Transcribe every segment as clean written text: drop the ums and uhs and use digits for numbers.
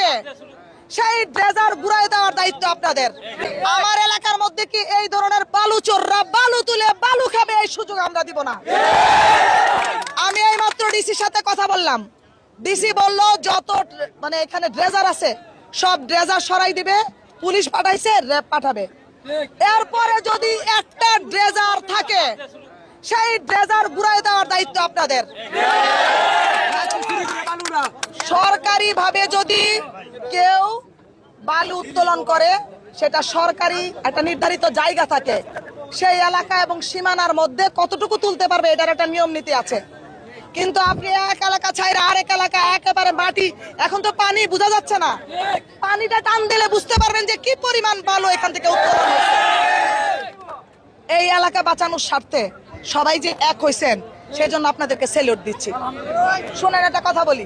থাকে সেই ড্রেজার ঘুরাই দেওয়ার দায়িত্ব আপনাদের। আমার এলাকার মধ্যে কি এই ধরনের বালু চোররা বালু তুলে বালু খাবে, এই সুযোগ আমরা দিব না। আমি এই মাত্র ডিসির সাথে কথা বললাম, ডিসি বলল যত মানে এখানে ড্রেজার আছে সব ড্রেজার সরাই দিবে, পুলিশ পাঠাইছে, র্যাব পাঠাবে। এরপরে যদি একটা ড্রেজার থাকে সেই ড্রেজার ঘুরাই দেওয়ার দায়িত্ব আপনাদের। সরকারি ভাবে যদি কেউ বালু উত্তোলন করে সেটা সরকারি একটা নির্ধারিত জায়গা থাকে, সেই এলাকা এবং সীমানার মধ্যে কতটুকু তুলতে পারবে এটার একটা নিয়ম নীতি আছে। কিন্তু আপনি এক এলাকা ছাইরা আরেক এলাকা একেবারে মাটি, এখন তো পানি বোঝা যাচ্ছে না, পানিটা টান দিলে বুঝতে পারবেন যে কি পরিমাণ বালু এখান থেকে উত্তোলন হয়েছে। এই এলাকা বাঁচানোর স্বার্থে সবাই যে এক হয়েছেন সেজন্য আপনাদেরকে স্যালুট দিচ্ছি। শোনেন একটা কথা বলি,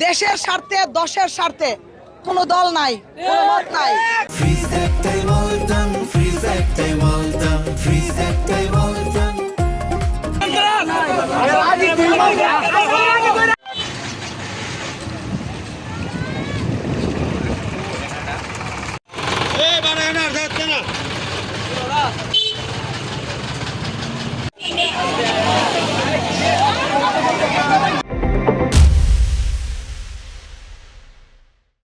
দেশের স্বার্থে দশের স্বার্থে কোনো দল নাই, কোনো মত নাই।